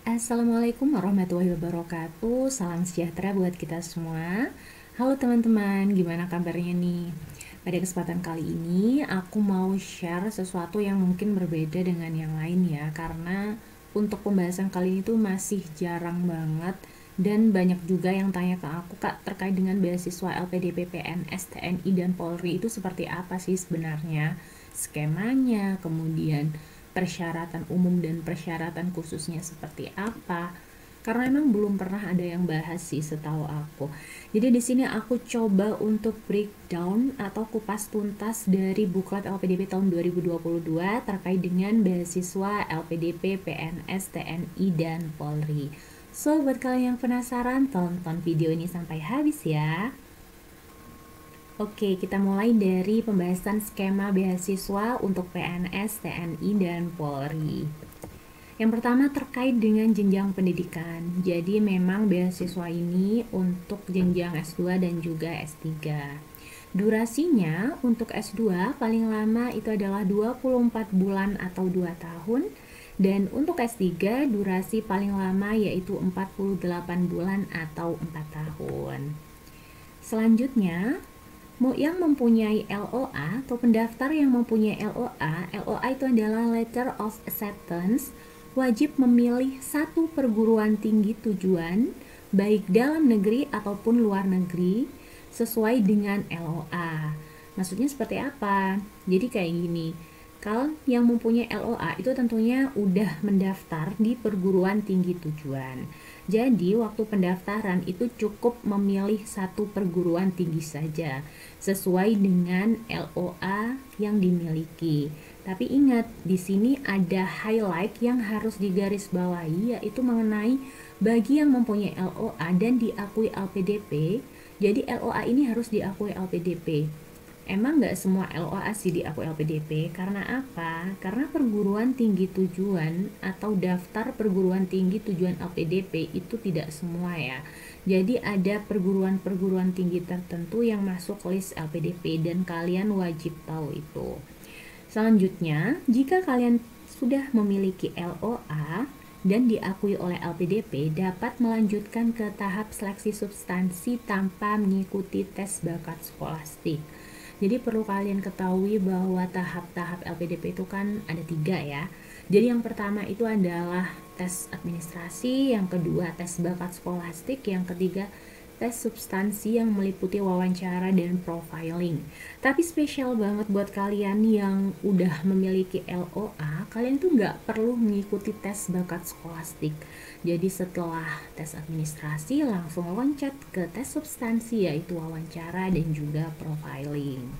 Assalamualaikum warahmatullahi wabarakatuh. Salam sejahtera buat kita semua. Halo teman-teman, gimana kabarnya nih? Pada kesempatan kali ini aku mau share sesuatu yang mungkin berbeda dengan yang lain ya, karena untuk pembahasan kali ini tuh masih jarang banget dan banyak juga yang tanya ke aku, Kak, terkait dengan beasiswa LPDP, PNS, TNI, dan Polri itu seperti apa sih sebenarnya skemanya, kemudian persyaratan umum dan persyaratan khususnya seperti apa, karena emang belum pernah ada yang bahas sih setahu aku. Jadi di sini aku coba untuk breakdown atau kupas tuntas dari buklet LPDP tahun 2022 terkait dengan beasiswa LPDP, PNS, TNI, dan Polri. So, buat kalian yang penasaran, tonton video ini sampai habis ya. Oke, kita mulai dari pembahasan skema beasiswa untuk PNS, TNI, dan Polri. Yang pertama terkait dengan jenjang pendidikan. Jadi memang beasiswa ini untuk jenjang S2 dan juga S3. Durasinya untuk S2 paling lama itu adalah 24 bulan atau 2 tahun. Dan untuk S3 durasi paling lama yaitu 48 bulan atau 4 tahun. Selanjutnya, yang mempunyai LOA atau pendaftar yang mempunyai LOA itu adalah Letter of Acceptance, wajib memilih satu perguruan tinggi tujuan, baik dalam negeri ataupun luar negeri, sesuai dengan LOA. Maksudnya seperti apa? Jadi kayak gini, kalau yang mempunyai LOA itu tentunya udah mendaftar di perguruan tinggi tujuan. Jadi waktu pendaftaran itu cukup memilih satu perguruan tinggi saja sesuai dengan LOA yang dimiliki. Tapi ingat, di sini ada highlight yang harus digarisbawahi, yaitu mengenai bagi yang mempunyai LOA dan diakui LPDP. Jadi LOA ini harus diakui LPDP. Emang nggak semua LOA sih diakui LPDP, karena apa? Karena perguruan tinggi tujuan atau daftar perguruan tinggi tujuan LPDP itu tidak semua ya. Jadi ada perguruan-perguruan tinggi tertentu yang masuk list LPDP dan kalian wajib tahu itu. Selanjutnya, jika kalian sudah memiliki LOA dan diakui oleh LPDP, dapat melanjutkan ke tahap seleksi substansi tanpa mengikuti tes bakat skolastik. Jadi perlu kalian ketahui bahwa tahap-tahap LPDP itu kan ada 3 ya. Jadi yang pertama itu adalah tes administrasi, yang kedua tes bakat skolastik, yang ketiga tes substansi yang meliputi wawancara dan profiling. Tapi spesial banget buat kalian yang udah memiliki LOA, kalian tuh nggak perlu mengikuti tes bakat skolastik. Jadi setelah tes administrasi langsung loncat ke tes substansi, yaitu wawancara dan juga profiling.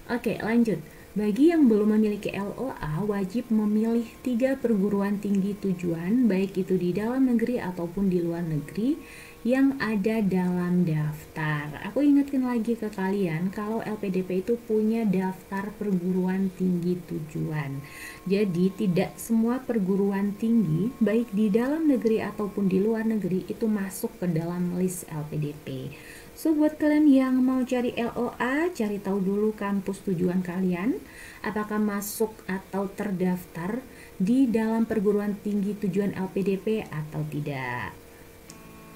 Oke, lanjut. Bagi yang belum memiliki LOA, wajib memilih 3 perguruan tinggi tujuan, baik itu di dalam negeri ataupun di luar negeri, yang ada dalam daftar. Aku ingatkan lagi ke kalian kalau LPDP itu punya daftar perguruan tinggi tujuan. Jadi tidak semua perguruan tinggi baik di dalam negeri ataupun di luar negeri itu masuk ke dalam list LPDP. So buat kalian yang mau cari LOA, cari tahu dulu kampus tujuan kalian, apakah masuk atau terdaftar di dalam perguruan tinggi tujuan LPDP atau tidak.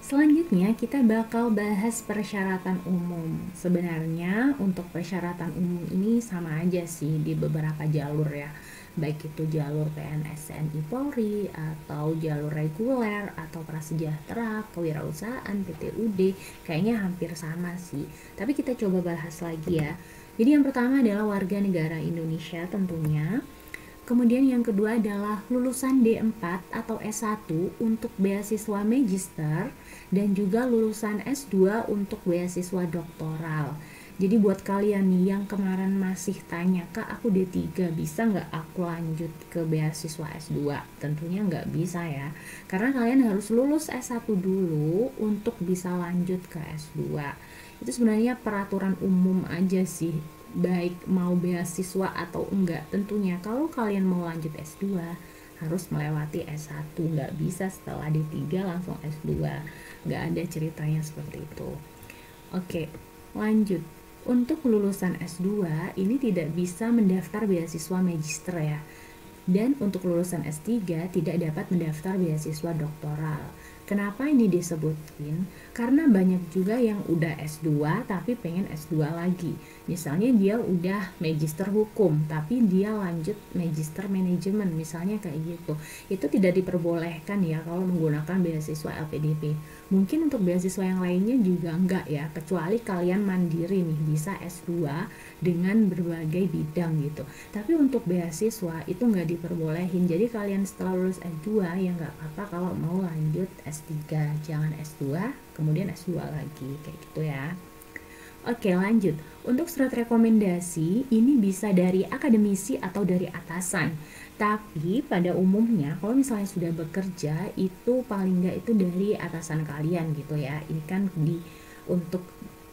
Selanjutnya kita bakal bahas persyaratan umum. Sebenarnya untuk persyaratan umum ini sama aja sih di beberapa jalur ya. Baik itu jalur PNS, TNI, Polri, atau jalur reguler, atau prasejahtera, kewirausahaan, PTUD, kayaknya hampir sama sih. Tapi kita coba bahas lagi ya. Jadi yang pertama adalah warga negara Indonesia tentunya. Kemudian yang kedua adalah lulusan D4 atau S1 untuk beasiswa magister dan juga lulusan S2 untuk beasiswa doktoral. Jadi buat kalian nih yang kemarin masih tanya, Kak aku D3 bisa nggak aku lanjut ke beasiswa S2? Tentunya nggak bisa ya, karena kalian harus lulus S1 dulu untuk bisa lanjut ke S2. Itu sebenarnya peraturan umum aja sih, baik mau beasiswa atau enggak. Tentunya kalau kalian mau lanjut S2 harus melewati S1, nggak bisa setelah D3 langsung S2, nggak ada ceritanya seperti itu. Oke, lanjut. Untuk lulusan S2 ini tidak bisa mendaftar beasiswa magister ya. Dan untuk lulusan S3 tidak dapat mendaftar beasiswa doktoral. Kenapa ini disebutin? Karena banyak juga yang udah S2 tapi pengen S2 lagi. Misalnya dia udah magister hukum tapi dia lanjut magister manajemen, misalnya kayak gitu. Itu tidak diperbolehkan ya kalau menggunakan beasiswa LPDP. Mungkin untuk beasiswa yang lainnya juga enggak ya, kecuali kalian mandiri nih bisa S2 dengan berbagai bidang gitu. Tapi untuk beasiswa itu nggak diperbolehin. Jadi kalian setelah lulus S2 ya nggak apa-apa kalau mau lanjut S3, jangan S2 kemudian S2 lagi kayak gitu ya. Oke, lanjut. Untuk surat rekomendasi ini bisa dari akademisi atau dari atasan. Tapi pada umumnya kalau misalnya sudah bekerja itu paling nggak itu dari atasan kalian gitu ya. Ini kan untuk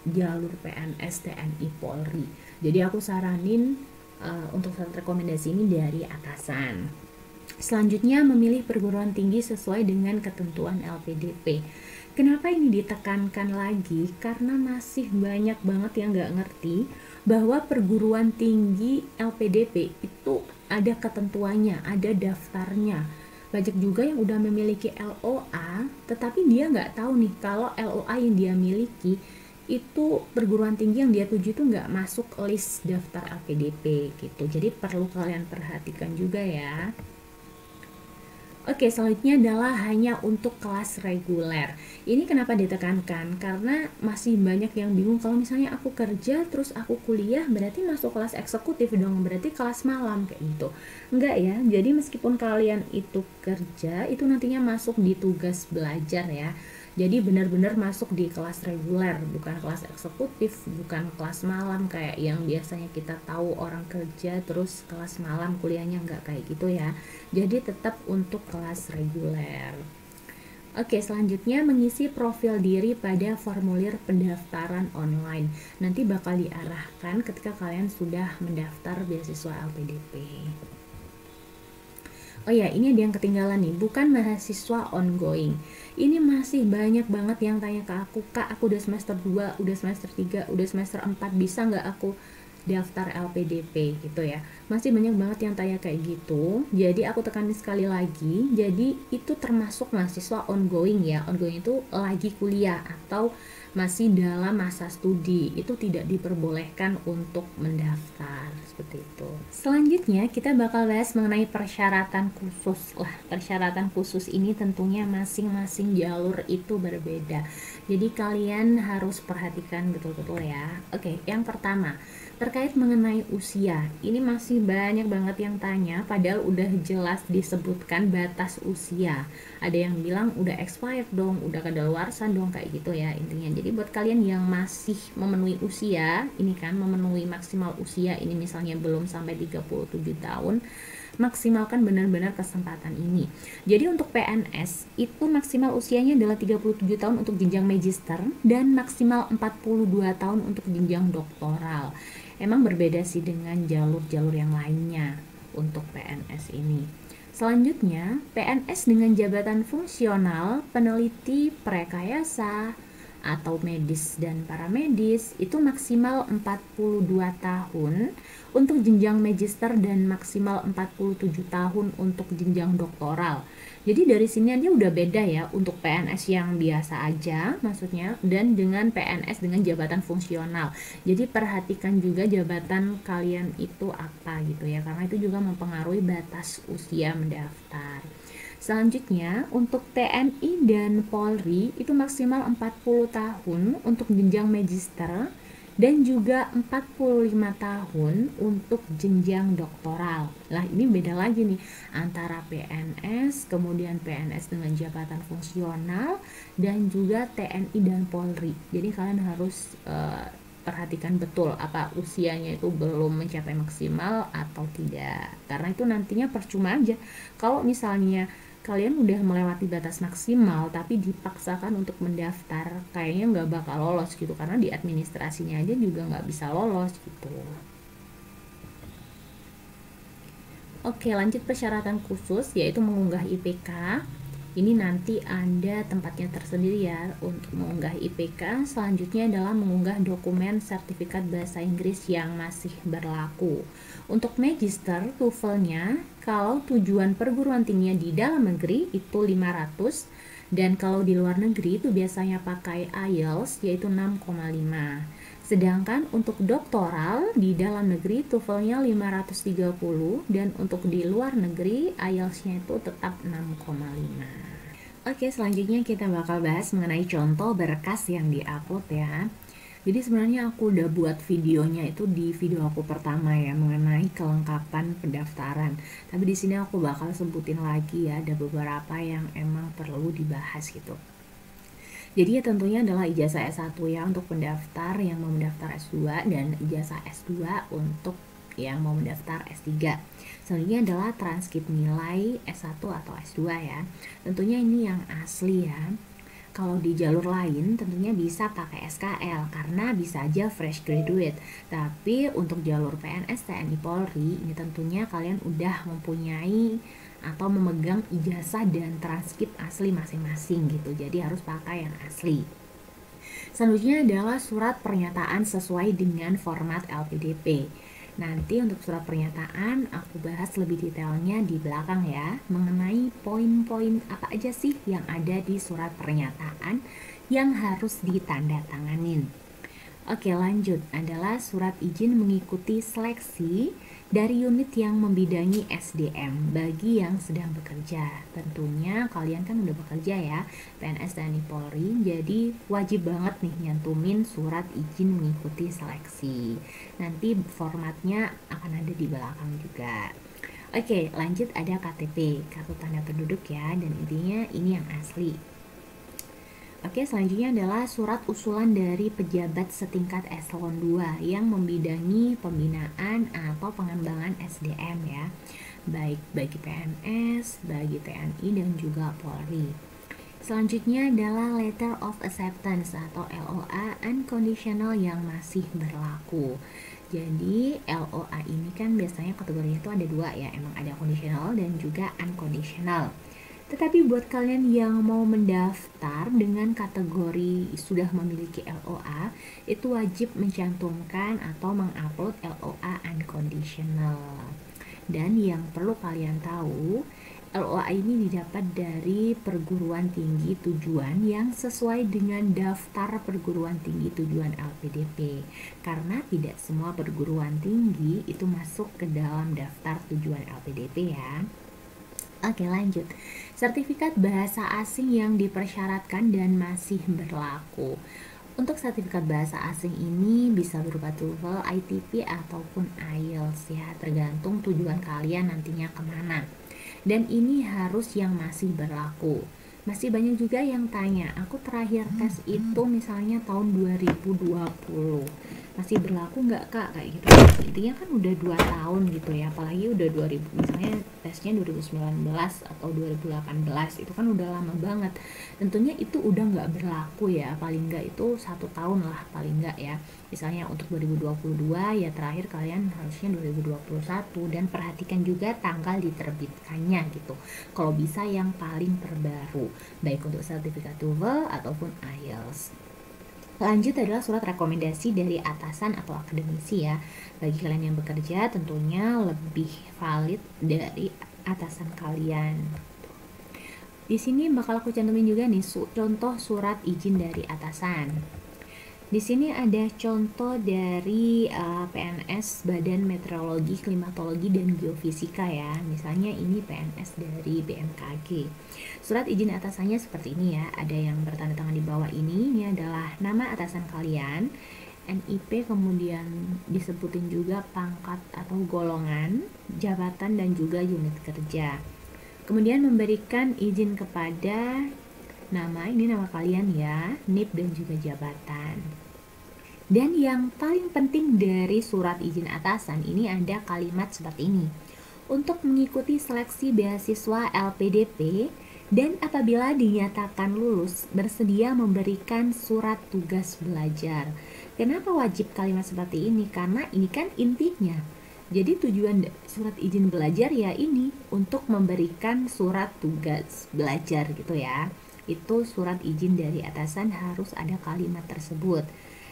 jalur PNS, TNI, Polri. Jadi aku saranin untuk surat rekomendasi ini dari atasan. Selanjutnya memilih perguruan tinggi sesuai dengan ketentuan LPDP. Kenapa ini ditekankan lagi? Karena masih banyak banget yang nggak ngerti bahwa perguruan tinggi LPDP itu ada ketentuannya, ada daftarnya. Banyak juga yang udah memiliki LOA, tetapi dia nggak tahu nih kalau LOA yang dia miliki itu perguruan tinggi yang dia tuju itu nggak masuk list daftar LPDP gitu. Jadi perlu kalian perhatikan juga ya. Oke, selanjutnya adalah hanya untuk kelas reguler. Ini kenapa ditekankan? Karena masih banyak yang bingung kalau misalnya aku kerja terus aku kuliah berarti masuk kelas eksekutif dong, berarti kelas malam kayak gitu. Enggak ya, jadi meskipun kalian itu kerja, itu nantinya masuk di tugas belajar ya. Jadi benar-benar masuk di kelas reguler, bukan kelas eksekutif, bukan kelas malam kayak yang biasanya kita tahu orang kerja terus kelas malam kuliahnya nggak kayak gitu ya. Jadi tetap untuk kelas reguler. Oke, selanjutnya mengisi profil diri pada formulir pendaftaran online. Nanti bakal diarahkan ketika kalian sudah mendaftar beasiswa LPDP. Oh ya, ini ada yang ketinggalan nih, bukan mahasiswa ongoing. Ini masih banyak banget yang tanya ke aku, Kak, aku udah semester 2, udah semester 3, udah semester 4, bisa nggak aku daftar LPDP gitu ya. Masih banyak banget yang tanya kayak gitu. Jadi aku tekanin sekali lagi, jadi itu termasuk mahasiswa ongoing ya. Ongoing itu lagi kuliah atau masih dalam masa studi, itu tidak diperbolehkan untuk mendaftar seperti itu. Selanjutnya kita bakal bahas mengenai persyaratan khusus. Lah, persyaratan khusus ini tentunya masing-masing jalur itu berbeda. Jadi kalian harus perhatikan betul-betul ya. Oke, yang pertama terkait mengenai usia, ini masih banyak banget yang tanya padahal udah jelas disebutkan batas usia. Ada yang bilang udah expired dong, udah kadaluarsa dong kayak gitu ya intinya. Jadi buat kalian yang masih memenuhi usia, ini kan memenuhi maksimal usia ini misalnya belum sampai 37 tahun, maksimalkan benar-benar kesempatan ini. Jadi untuk PNS itu maksimal usianya adalah 37 tahun untuk jenjang magister dan maksimal 42 tahun untuk jenjang doktoral. Emang berbeda sih dengan jalur-jalur yang lainnya untuk PNS ini. Selanjutnya, PNS dengan jabatan fungsional, peneliti, praekayasa, atau medis dan paramedis itu maksimal 42 tahun untuk jenjang magister dan maksimal 47 tahun untuk jenjang doktoral. Jadi dari sini aja udah beda ya untuk PNS yang biasa aja maksudnya dan dengan PNS dengan jabatan fungsional. Jadi perhatikan juga jabatan kalian itu apa gitu ya, karena itu juga mempengaruhi batas usia mendaftar. Selanjutnya untuk TNI dan Polri itu maksimal 40 tahun untuk jenjang magister dan juga 45 tahun untuk jenjang doktoral. Lah ini beda lagi nih antara PNS, kemudian PNS dengan jabatan fungsional dan juga TNI dan Polri. Jadi kalian harus perhatikan betul apa usianya itu belum mencapai maksimal atau tidak. Karena itu nantinya percuma aja kalau misalnya kalian udah melewati batas maksimal tapi dipaksakan untuk mendaftar, kayaknya nggak bakal lolos gitu karena di administrasinya aja juga nggak bisa lolos gitu. Oke, lanjut persyaratan khusus yaitu mengunggah IPK. Ini nanti ada tempatnya tersendiri ya untuk mengunggah IPK. Selanjutnya adalah mengunggah dokumen sertifikat bahasa Inggris yang masih berlaku. Untuk Magister TOEFL-nya, kalau tujuan perguruan tingginya di dalam negeri itu 500, dan kalau di luar negeri itu biasanya pakai IELTS yaitu 6,5. Sedangkan untuk doktoral di dalam negeri TOEFL-nya 530, dan untuk di luar negeri IELTS-nya itu tetap 6,5. Oke, selanjutnya kita bakal bahas mengenai contoh berkas yang diupload ya. Jadi sebenarnya aku udah buat videonya itu di video aku pertama ya, mengenai kelengkapan pendaftaran. Tapi di sini aku bakal sebutin lagi ya, ada beberapa yang emang perlu dibahas gitu. Jadi ya tentunya adalah ijazah S1 ya untuk pendaftar yang mau mendaftar S2, dan ijazah S2 untuk yang mau mendaftar S3. Selanjutnya adalah transkrip nilai S1 atau S2 ya. Tentunya ini yang asli ya. Kalau di jalur lain tentunya bisa pakai SKL karena bisa aja fresh graduate. Tapi untuk jalur PNS, TNI, Polri ini tentunya kalian udah mempunyai atau memegang ijazah dan transkrip asli masing-masing gitu. Jadi harus pakai yang asli. Selanjutnya adalah surat pernyataan sesuai dengan format LPDP. Nanti untuk surat pernyataan aku bahas lebih detailnya di belakang ya, mengenai poin-poin apa aja sih yang ada di surat pernyataan yang harus ditandatanganin. Oke, lanjut adalah surat izin mengikuti seleksi dari unit yang membidangi SDM bagi yang sedang bekerja. Tentunya kalian kan udah bekerja ya, PNS TNI Polri, jadi wajib banget nih nyantumin surat izin mengikuti seleksi. Nanti formatnya akan ada di belakang juga. Oke, lanjut ada KTP, kartu tanda penduduk ya, dan intinya ini yang asli. Oke, selanjutnya adalah surat usulan dari pejabat setingkat eselon 2 yang membidangi pembinaan atau pengembangan SDM ya, baik bagi PNS, bagi TNI, dan juga Polri. Selanjutnya adalah letter of acceptance atau LOA unconditional yang masih berlaku. Jadi LOA ini kan biasanya kategorinya itu ada dua ya, emang ada conditional dan juga unconditional. Tetapi buat kalian yang mau mendaftar dengan kategori sudah memiliki LOA, itu wajib mencantumkan atau mengupload LOA unconditional. Dan yang perlu kalian tahu, LOA ini didapat dari perguruan tinggi tujuan yang sesuai dengan daftar perguruan tinggi tujuan LPDP. Karena tidak semua perguruan tinggi itu masuk ke dalam daftar tujuan LPDP ya. Oke, lanjut. Sertifikat bahasa asing yang dipersyaratkan dan masih berlaku. Untuk sertifikat bahasa asing ini bisa berupa TOEFL, ITP, ataupun IELTS ya, tergantung tujuan kalian nantinya kemana. Dan ini harus yang masih berlaku. Masih banyak juga yang tanya, aku terakhir tes itu misalnya tahun 2020. Masih berlaku nggak kak, kayak gitu. Intinya kan udah 2 tahun gitu ya, apalagi udah 2000, misalnya tesnya 2019 atau 2018, itu kan udah lama banget. Tentunya itu udah nggak berlaku ya, paling nggak itu 1 tahun lah paling nggak ya. Misalnya untuk 2022 ya terakhir kalian harusnya 2021, dan perhatikan juga tanggal diterbitkannya gitu. Kalau bisa yang paling terbaru, baik untuk sertifikat TOEFL ataupun IELTS. Lanjut adalah surat rekomendasi dari atasan atau akademisi ya. Bagi kalian yang bekerja tentunya lebih valid dari atasan kalian. Di sini bakal aku cantumin juga nih contoh surat izin dari atasan. Di sini ada contoh dari PNS Badan Meteorologi, Klimatologi, dan Geofisika ya. Misalnya ini PNS dari BMKG. Surat izin atasannya seperti ini ya. Ada yang bertanda tangan di bawah ini. Ini adalah nama atasan kalian, NIP, kemudian disebutin juga pangkat atau golongan, jabatan, dan juga unit kerja. Kemudian memberikan izin kepada ini nama kalian ya, NIP, dan juga jabatan. Dan yang paling penting dari surat izin atasan ini ada kalimat seperti ini. Untuk mengikuti seleksi beasiswa LPDP dan apabila dinyatakan lulus, bersedia memberikan surat tugas belajar. Kenapa wajib kalimat seperti ini? Karena ini kan intinya Jadi tujuan surat izin belajar ya ini untuk memberikan surat tugas belajar gitu ya. Itu surat izin dari atasan harus ada kalimat tersebut.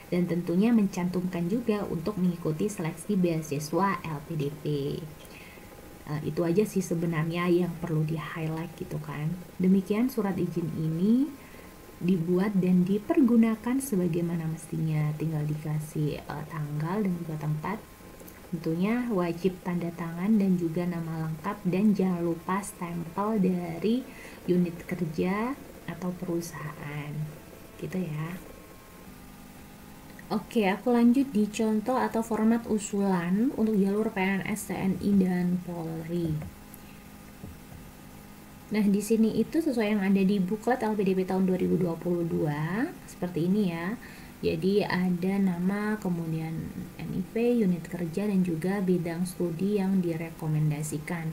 Dan tentunya mencantumkan juga untuk mengikuti seleksi beasiswa LPDP. Itu aja sih sebenarnya yang perlu di highlight gitu kan. Demikian surat izin ini dibuat dan dipergunakan sebagaimana mestinya, tinggal dikasih tanggal dan juga tempat. Tentunya wajib tanda tangan dan juga nama lengkap, dan jangan lupa stempel dari unit kerja atau perusahaan gitu ya. Oke, aku lanjut di contoh atau format usulan untuk jalur PNS, TNI, dan Polri. Nah, di sini itu sesuai yang ada di buklet LPDP tahun 2022, seperti ini ya. Jadi ada nama, kemudian NIP, unit kerja, dan juga bidang studi yang direkomendasikan.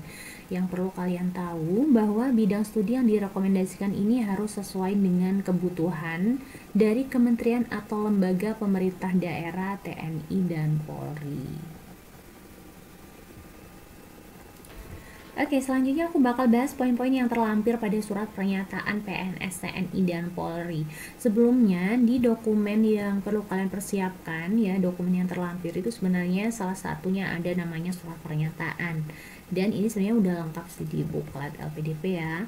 Yang perlu kalian tahu bahwa bidang studi yang direkomendasikan ini harus sesuai dengan kebutuhan dari kementerian atau lembaga pemerintah daerah, TNI, dan Polri. Oke, selanjutnya aku bakal bahas poin-poin yang terlampir pada surat pernyataan PNS, TNI, dan Polri. Sebelumnya, di dokumen yang perlu kalian persiapkan ya, dokumen yang terlampir itu sebenarnya salah satunya ada namanya surat pernyataan. Dan ini sebenarnya udah lengkap sih di buklet LPDP ya.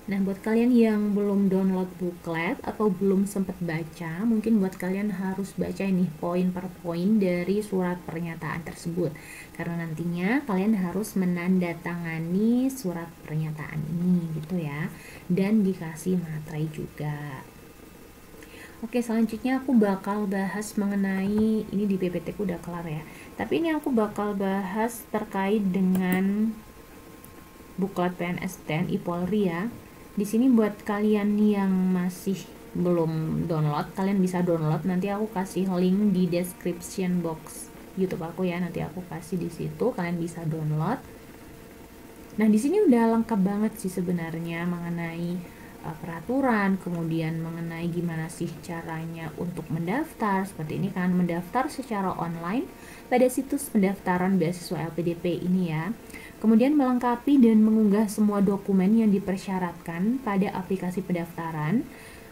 Nah, buat kalian yang belum download buklet atau belum sempat baca, mungkin buat kalian harus baca ini poin per poin dari surat pernyataan tersebut. Karena nantinya kalian harus menandatangani surat pernyataan ini gitu ya. Dan dikasih materai juga. Oke, selanjutnya aku bakal bahas mengenai, ini di PPT ku udah kelar ya. Tapi ini aku bakal bahas terkait dengan buklet PNS, TNI, Polri ya. Di sini buat kalian yang masih belum download, kalian bisa download. Nanti aku kasih link di description box YouTube aku ya. Nanti aku kasih di situ, kalian bisa download. Nah, di sini udah lengkap banget sih sebenarnya mengenai peraturan, kemudian mengenai gimana sih caranya untuk mendaftar. Seperti ini kan, mendaftar secara online pada situs pendaftaran beasiswa LPDP ini ya. Kemudian melengkapi dan mengunggah semua dokumen yang dipersyaratkan pada aplikasi pendaftaran.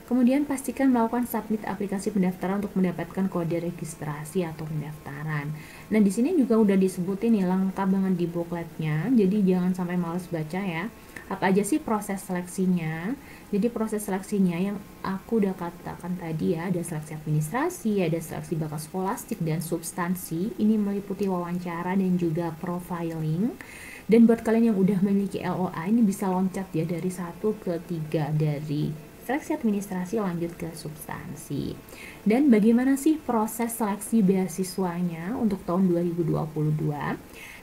Kemudian pastikan melakukan submit aplikasi pendaftaran untuk mendapatkan kode registrasi atau pendaftaran. Nah, di sini juga udah disebutin nih lengkap banget di bukletnya. Jadi jangan sampai males baca ya. Apa aja sih proses seleksinya? Jadi proses seleksinya yang aku udah katakan tadi ya, ada seleksi administrasi, ada seleksi bakat skolastik dan substansi. Ini meliputi wawancara dan juga profiling. Dan buat kalian yang udah memiliki LOA, ini bisa loncat ya dari 1 ke 3, dari seleksi administrasi lanjut ke substansi. Dan bagaimana sih proses seleksi beasiswanya untuk tahun 2022?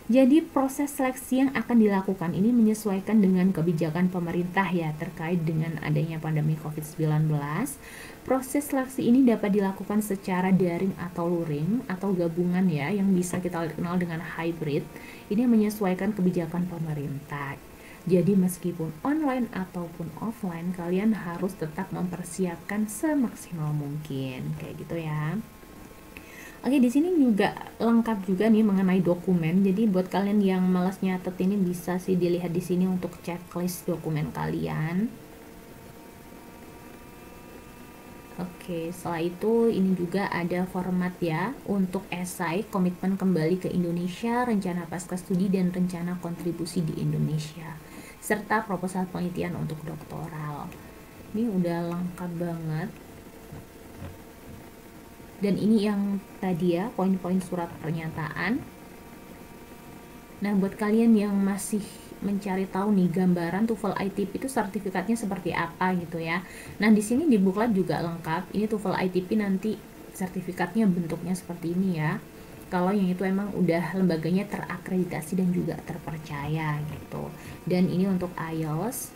Jadi proses seleksi yang akan dilakukan ini menyesuaikan dengan kebijakan pemerintah ya terkait dengan adanya pandemi COVID-19. Proses seleksi ini dapat dilakukan secara daring atau luring atau gabungan ya, yang bisa kita kenal dengan hybrid. Ini menyesuaikan kebijakan pemerintah. Jadi meskipun online ataupun offline, kalian harus tetap mempersiapkan semaksimal mungkin, kayak gitu ya. Oke, di sini juga lengkap juga nih mengenai dokumen. Jadi buat kalian yang malas nyatet ini bisa sih dilihat di sini untuk checklist dokumen kalian. Oke, setelah itu ini juga ada format ya untuk esai, komitmen kembali ke Indonesia, rencana pasca studi dan rencana kontribusi di Indonesia, serta proposal penelitian untuk doktoral. Ini udah lengkap banget. Dan ini yang tadi ya, poin-poin surat pernyataan. Nah, buat kalian yang masih mencari tahu nih gambaran TOEFL ITP itu sertifikatnya seperti apa gitu ya. Nah, di sini di buklet juga lengkap. Ini TOEFL ITP nanti sertifikatnya bentuknya seperti ini ya. Kalau yang itu emang udah lembaganya terakreditasi dan juga terpercaya gitu. Dan ini untuk IELTS.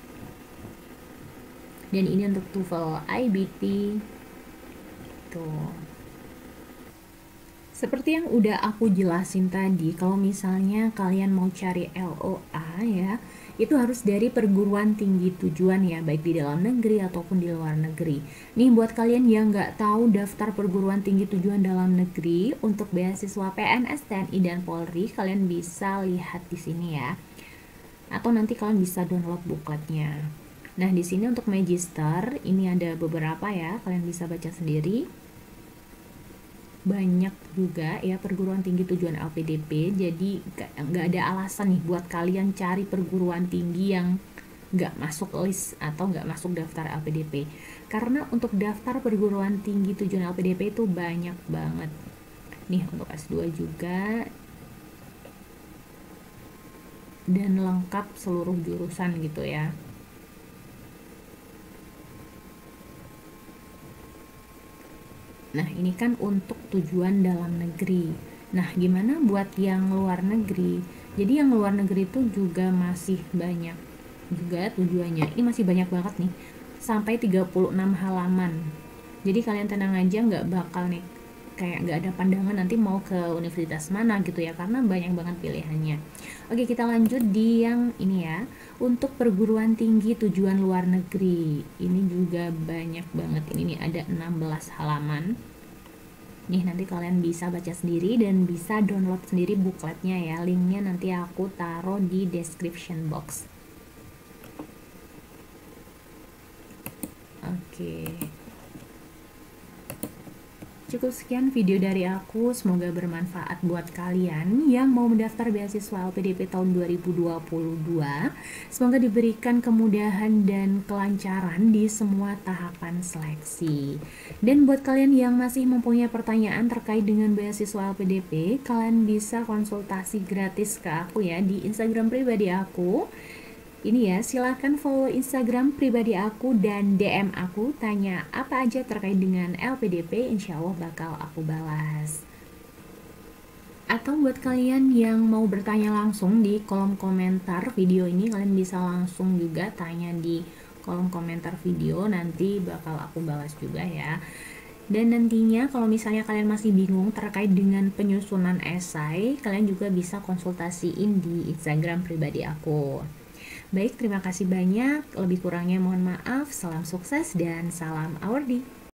Dan ini untuk TOEFL IBT. Tuh. Seperti yang udah aku jelasin tadi, kalau misalnya kalian mau cari LOA ya, itu harus dari perguruan tinggi tujuan ya, baik di dalam negeri ataupun di luar negeri. Nih buat kalian yang nggak tahu daftar perguruan tinggi tujuan dalam negeri untuk beasiswa PNS, TNI, dan Polri, kalian bisa lihat di sini ya. Atau nanti kalian bisa download bukletnya. Nah di sini untuk Magister ini ada beberapa ya, kalian bisa baca sendiri. Banyak juga ya perguruan tinggi tujuan LPDP, jadi nggak ada alasan nih buat kalian cari perguruan tinggi yang nggak masuk list atau nggak masuk daftar LPDP, karena untuk daftar perguruan tinggi tujuan LPDP itu banyak banget nih. Untuk S2 juga dan lengkap seluruh jurusan gitu ya. Nah, ini kan untuk tujuan dalam negeri. Nah, gimana buat yang luar negeri? Jadi yang luar negeri itu juga masih banyak juga tujuannya. Ini masih banyak banget nih. Sampai 36 halaman. Jadi kalian tenang aja, nggak bakal nih kayak nggak ada pandangan nanti mau ke universitas mana gitu ya, karena banyak banget pilihannya. Oke, kita lanjut di yang ini ya. Untuk perguruan tinggi tujuan luar negeri, ini juga banyak banget. Ini nih ada 16 halaman. Nih nanti kalian bisa baca sendiri dan bisa download sendiri bukletnya ya. Linknya nanti aku taruh di description box. Oke. Cukup sekian video dari aku, semoga bermanfaat buat kalian yang mau mendaftar beasiswa LPDP tahun 2022. Semoga diberikan kemudahan dan kelancaran di semua tahapan seleksi. Dan buat kalian yang masih mempunyai pertanyaan terkait dengan beasiswa LPDP, kalian bisa konsultasi gratis ke aku ya di Instagram pribadi aku. Ini ya, silahkan follow Instagram pribadi aku dan DM aku, tanya apa aja terkait dengan LPDP, insya Allah bakal aku balas. Atau buat kalian yang mau bertanya langsung di kolom komentar video ini, kalian bisa langsung juga tanya di kolom komentar video, nanti bakal aku balas juga ya. Dan nantinya kalau misalnya kalian masih bingung terkait dengan penyusunan esai, kalian juga bisa konsultasiin di Instagram pribadi aku. Baik, terima kasih banyak. Lebih kurangnya mohon maaf. Salam sukses dan salam Awardi.